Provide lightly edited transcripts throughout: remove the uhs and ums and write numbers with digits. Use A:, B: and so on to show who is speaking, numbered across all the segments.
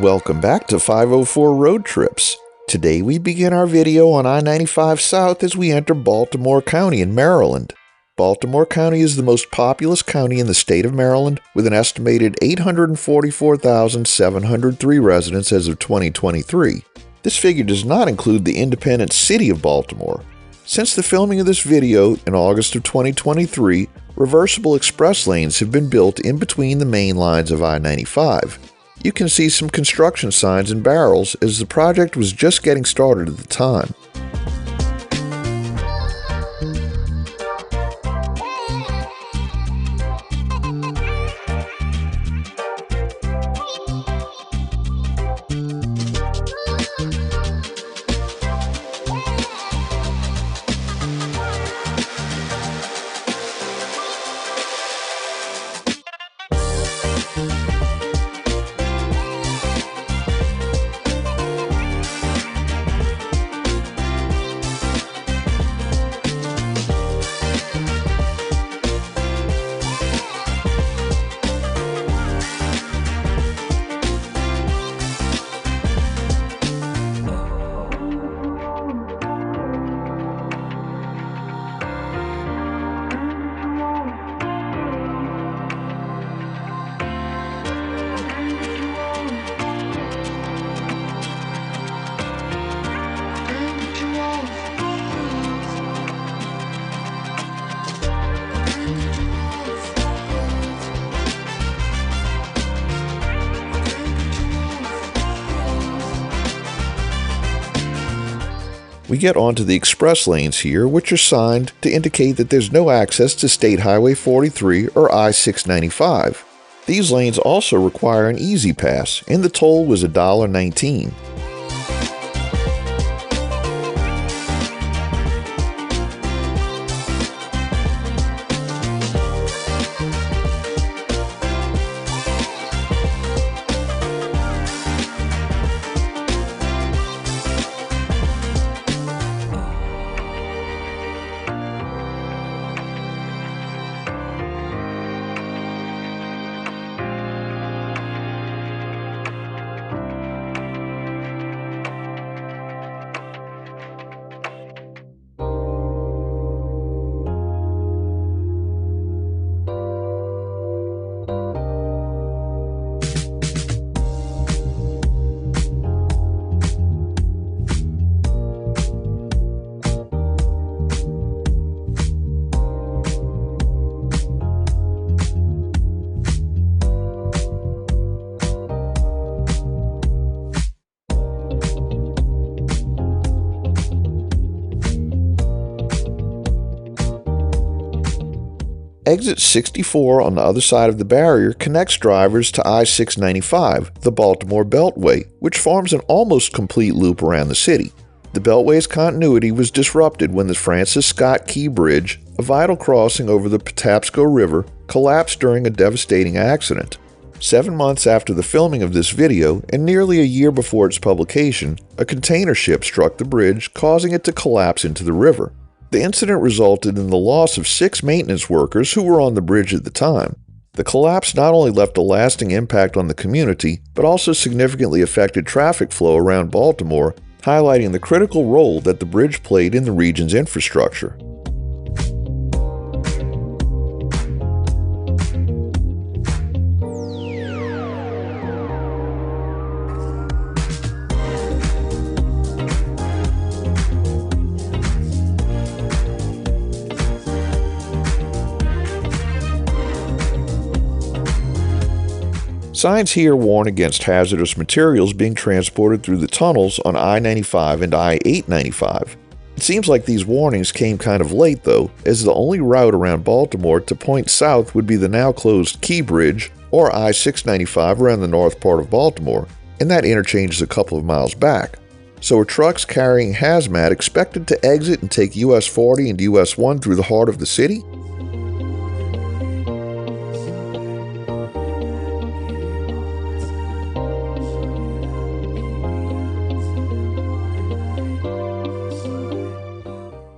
A: Welcome back to 504 Road Trips. Today we begin our video on I-95 South as we enter Baltimore County in Maryland. Baltimore County is the most populous county in the state of Maryland, with an estimated 844,703 residents as of 2023. This figure does not include the independent city of Baltimore. Since the filming of this video in August of 2023, reversible express lanes have been built in between the main lines of I-95. You can see some construction signs and barrels as the project was just getting started at the time. We get onto the express lanes here, which are signed to indicate that there's no access to State Highway 43 or I-695. These lanes also require an easy pass, and the toll was $1.19. Exit 64 on the other side of the barrier connects drivers to I-695, the Baltimore Beltway, which forms an almost complete loop around the city. The Beltway's continuity was disrupted when the Francis Scott Key Bridge, a vital crossing over the Patapsco River, collapsed during a devastating accident. 7 months after the filming of this video, and nearly a year before its publication, a container ship struck the bridge, causing it to collapse into the river. The incident resulted in the loss of 6 maintenance workers who were on the bridge at the time. The collapse not only left a lasting impact on the community, but also significantly affected traffic flow around Baltimore, highlighting the critical role that the bridge played in the region's infrastructure. Signs here warn against hazardous materials being transported through the tunnels on I-95 and I-895. It seems like these warnings came kind of late though, as the only route around Baltimore to point south would be the now closed Key Bridge or I-695 around the north part of Baltimore, and that interchange is a couple of miles back. So are trucks carrying hazmat expected to exit and take US 40 and US 1 through the heart of the city?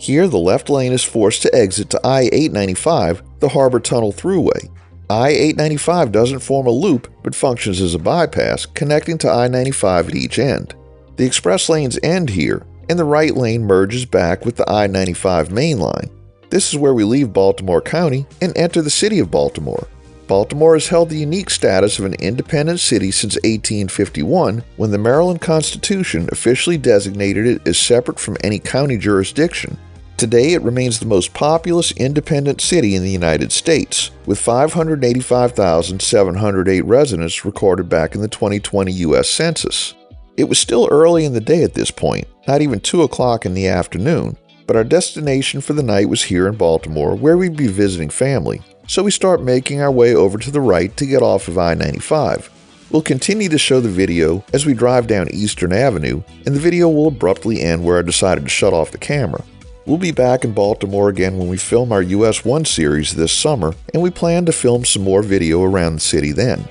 A: Here, the left lane is forced to exit to I-895, the Harbor Tunnel Thruway. I-895 doesn't form a loop but functions as a bypass, connecting to I-95 at each end. The express lanes end here, and the right lane merges back with the I-95 main line. This is where we leave Baltimore County and enter the city of Baltimore. Baltimore has held the unique status of an independent city since 1851, when the Maryland Constitution officially designated it as separate from any county jurisdiction. Today, it remains the most populous independent city in the United States, with 585,708 residents recorded back in the 2020 U.S. Census. It was still early in the day at this point, not even 2 o'clock in the afternoon, but our destination for the night was here in Baltimore, where we'd be visiting family. So we start making our way over to the right to get off of I-95. We'll continue to show the video as we drive down Eastern Avenue, and the video will abruptly end where I decided to shut off the camera. We'll be back in Baltimore again when we film our US 1 series this summer, and we plan to film some more video around the city then.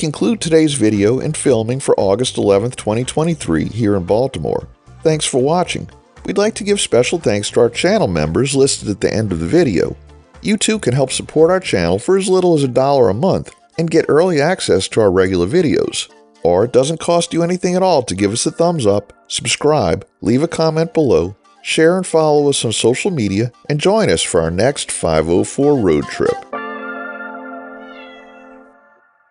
A: conclude today's video and filming for August 11th, 2023 here in Baltimore. Thanks for watching. We'd like to give special thanks to our channel members listed at the end of the video. You too can help support our channel for as little as $1 a month and get early access to our regular videos. Or it doesn't cost you anything at all to give us a thumbs up, subscribe, leave a comment below, share and follow us on social media, and join us for our next 504 road trip.